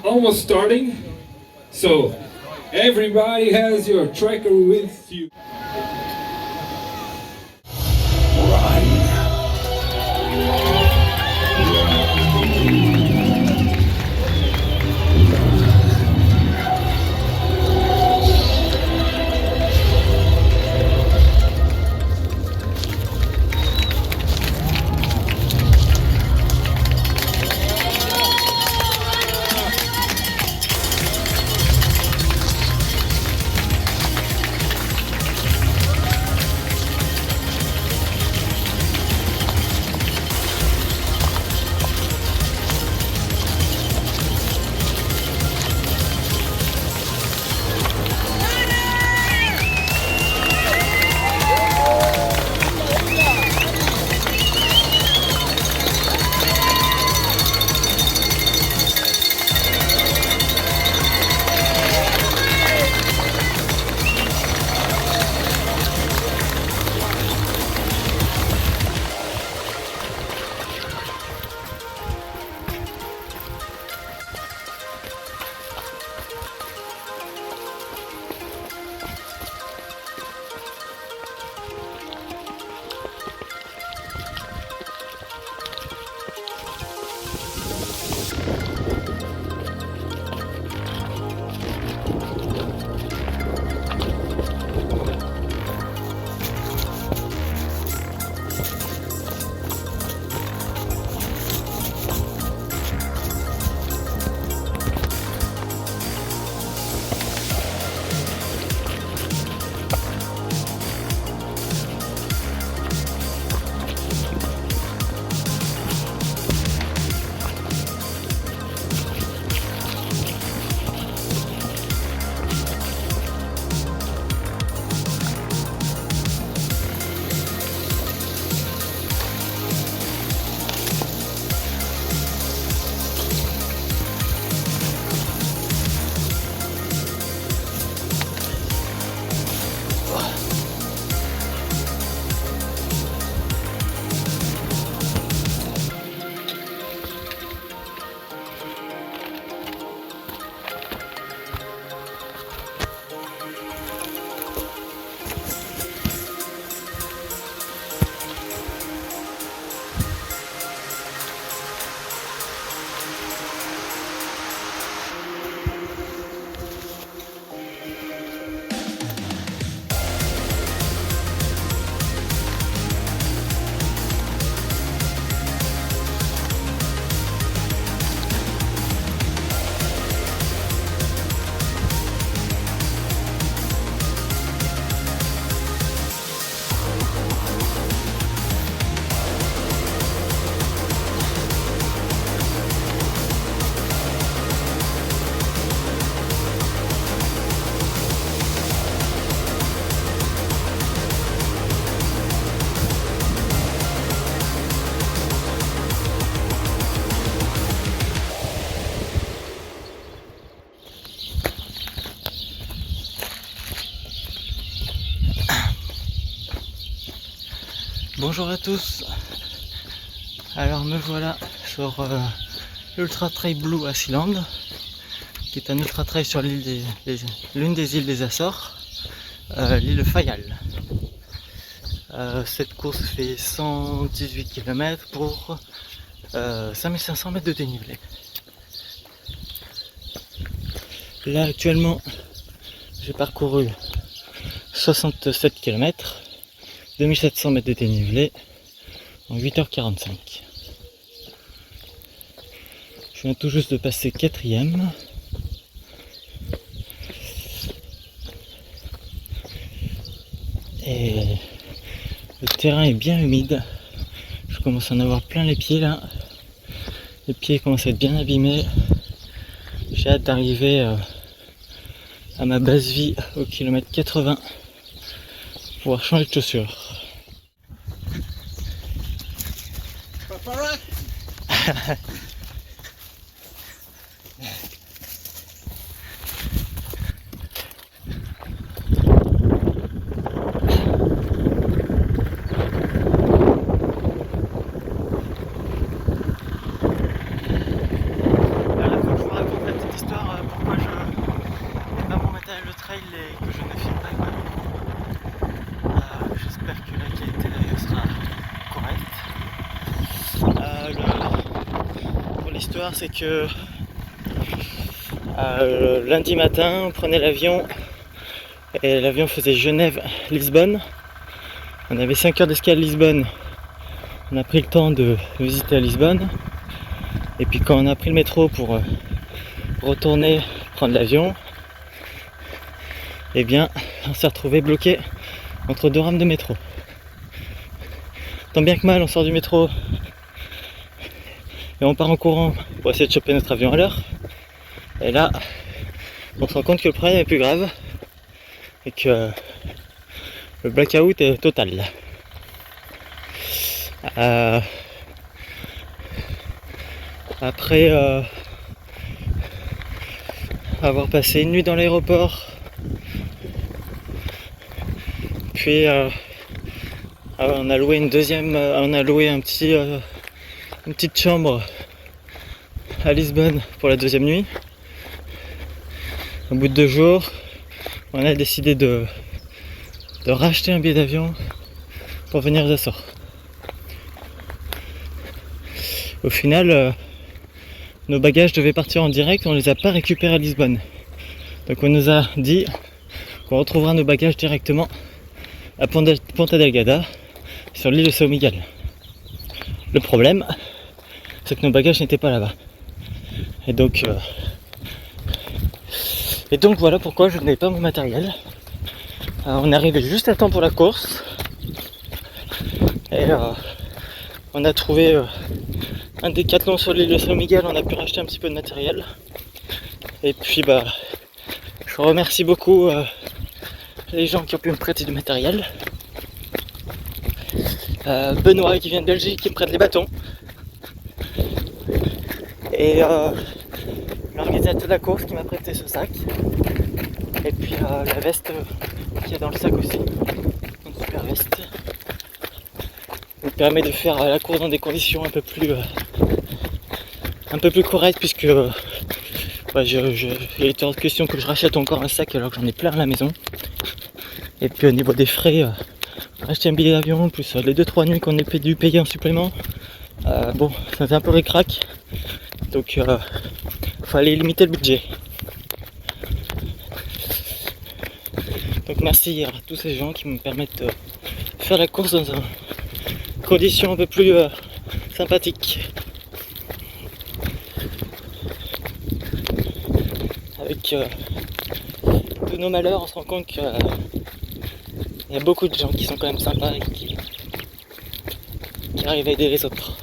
almost starting, so everybody has your tracker with you. Bonjour à tous, alors me voilà sur l'Ultra Trail Blue à Sealand, qui est un ultra trail sur l'une des îles des Açores, l'île Fayal. Cette course fait 118 km pour 5500 mètres de dénivelé. Là actuellement j'ai parcouru 67 km, 2700 mètres de dénivelé en 8h45. Je viens tout juste de passer 4ème. Et le terrain est bien humide. Je commence à en avoir plein les pieds là. Les pieds commencent à être bien abîmés. J'ai hâte d'arriver à ma base vie au kilomètre 80 pour pouvoir changer de chaussures. l'histoire, c'est que lundi matin, on prenait l'avion et l'avion faisait Genève-Lisbonne. On avait 5 heures d'escale à Lisbonne. On a pris le temps de visiter à Lisbonne. Et puis quand on a pris le métro pour retourner prendre l'avion, eh bien, on s'est retrouvé bloqué entre 2 rames de métro. Tant bien que mal, on sort du métro et on part en courant pour essayer de choper notre avion à l'heure. Et là, on se rend compte que le problème est plus grave et que le blackout est total. Après avoir passé une nuit dans l'aéroport, puis on a loué une petite chambre à Lisbonne pour la deuxième nuit. Au bout de 2 jours, on a décidé de racheter un billet d'avion pour venir aux Açores. Au final, nos bagages devaient partir en direct, on les a pas récupérés à Lisbonne. Donc on nous a dit qu'on retrouvera nos bagages directement à Ponta Delgada, sur l'île de São Miguel. Le problème, c'est que nos bagages n'étaient pas là-bas. Et donc voilà pourquoi je n'avais pas mon matériel. On est arrivé juste à temps pour la course. Et on a trouvé un Décathlon sur l'île de São Miguel, on a pu racheter un petit peu de matériel. Et puis je remercie beaucoup les gens qui ont pu me prêter du matériel. Benoît qui vient de Belgique qui me prête les bâtons. Et l'organisateur de la course qui m'a prêté ce sac. Et puis la veste qui est dans le sac aussi. Une super veste. Ça me permet de faire la course dans des conditions un peu plus correctes puisque il est hors de question que je rachète encore un sac alors que j'en ai plein à la maison. Et puis au niveau des frais, acheter un billet d'avion plus les 2-3 nuits qu'on a dû payer en supplément, bon ça fait un peu récrac. Donc fallait limiter le budget. Donc merci à tous ces gens qui me permettent de faire la course dans une condition un peu plus sympathique. Avec tous nos malheurs, on se rend compte qu'il y a beaucoup de gens qui sont quand même sympas et qui arrivent à aider les autres.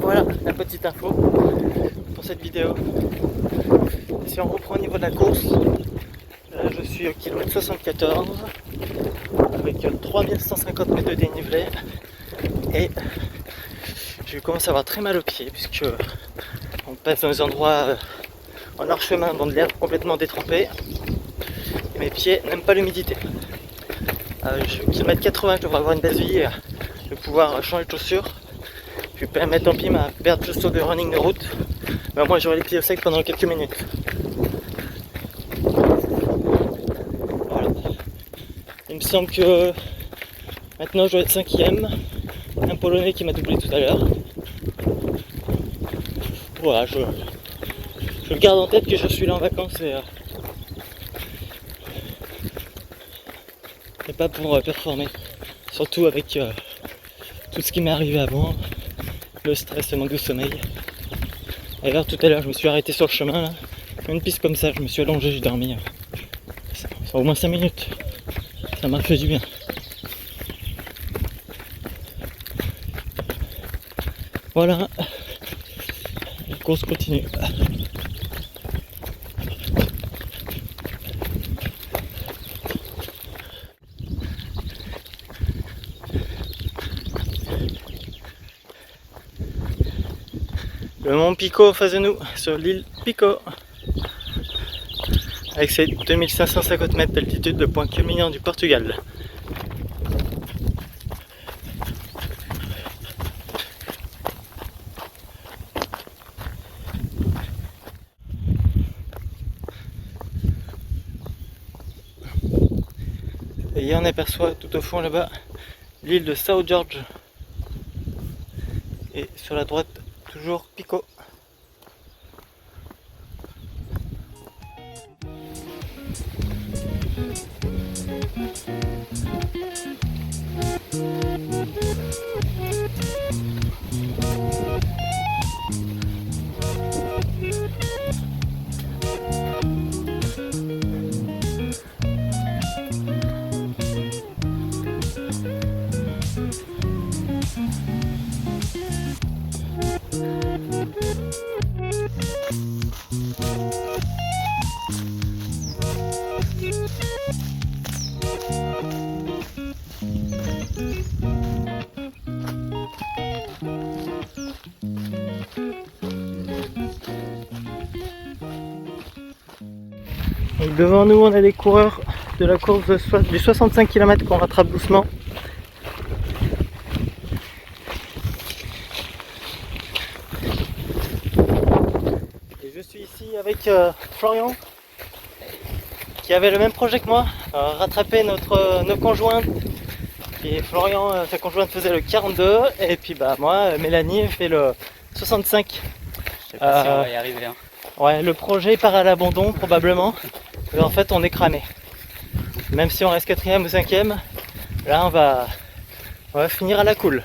Voilà la petite info pour cette vidéo. Si on reprend au niveau de la course, là je suis au kilomètre 74 avec 3150 mètres de dénivelé et je commence à avoir très mal aux pieds puisque on passe dans des endroits en hors-chemin dans de l'herbe complètement détrempée et mes pieds n'aiment pas l'humidité. Kilomètre 80, je devrais avoir une base de vie de pouvoir changer de chaussures. Je vais permettre tant pis ma perte juste de running de route, mais moi j'aurai les pieds au sec pendant quelques minutes. Voilà. Il me semble que maintenant je dois être 5ème, un Polonais qui m'a doublé tout à l'heure. Voilà, je garde en tête que je suis là en vacances et pas pour performer, surtout avec tout ce qui m'est arrivé avant. Le stress, le manque de sommeil. D'ailleurs tout à l'heure je me suis arrêté sur le chemin là. Une piste comme ça, je me suis allongé, j'ai dormi. Au moins 5 minutes. Ça m'a fait du bien. Voilà. La course continue. Le mont Pico en face de nous, sur l'île Pico, avec ses 2550 mètres d'altitude, le point culminant du Portugal. Et on aperçoit tout au fond là-bas l'île de South George. Et sur la droite, toujours Pico. Donc devant nous on a des coureurs de la course du 65 km qu'on rattrape doucement. Et je suis ici avec Florian qui avait le même projet que moi, rattraper nos conjointes. Et Florian, sa conjointe faisait le 42 et puis bah moi, Mélanie fait le 65. Je sais pas si on va y arriver. Hein. Ouais, le projet part à l'abandon probablement. Et en fait on est cramé. Même si on reste 4ème ou 5ème, là on va finir à la cool.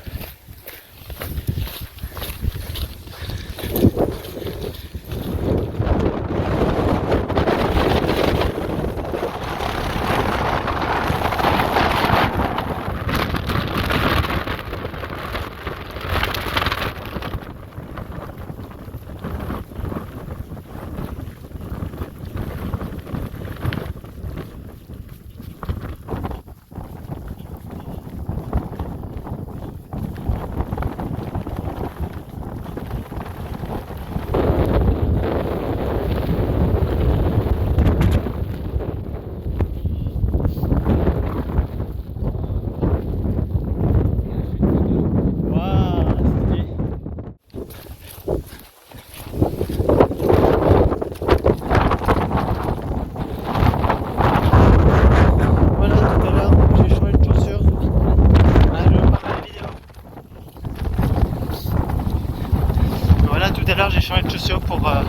Tout à l'heure j'ai changé de chaussures pour avoir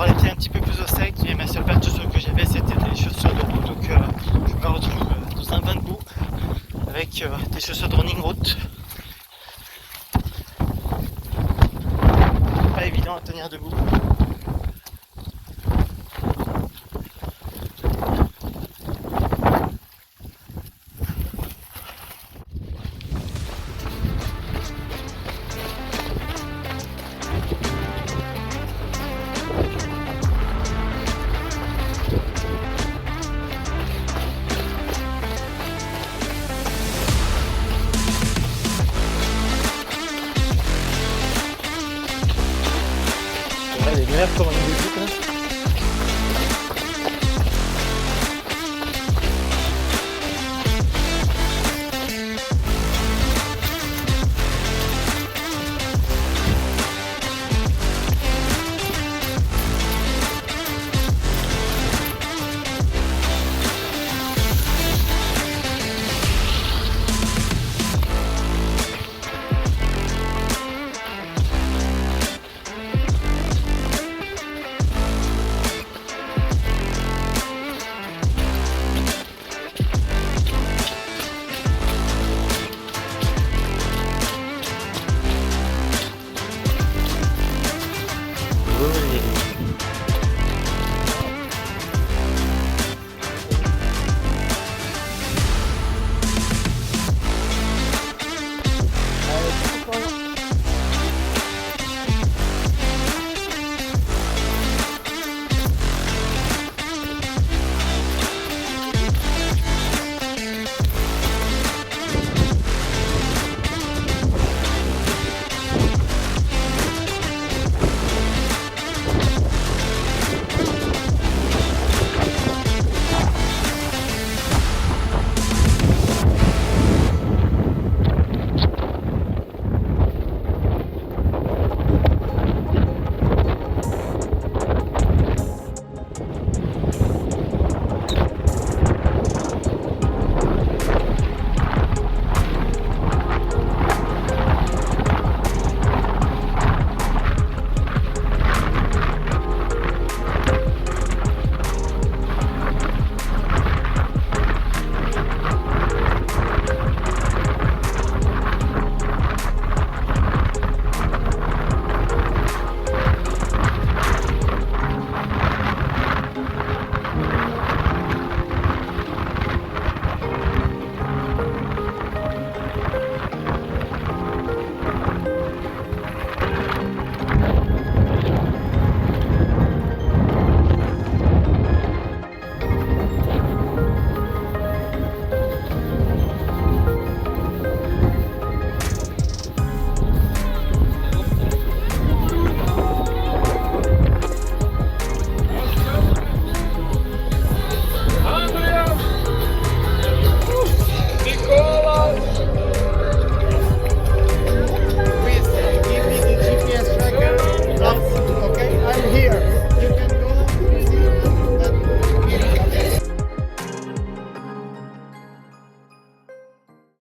les pieds un petit peu plus au sec et ma seule paire de chaussures que j'avais c'était des chaussures de route, donc je me retrouve dans un bain de boue avec des chaussures de running route. Pas évident à tenir debout.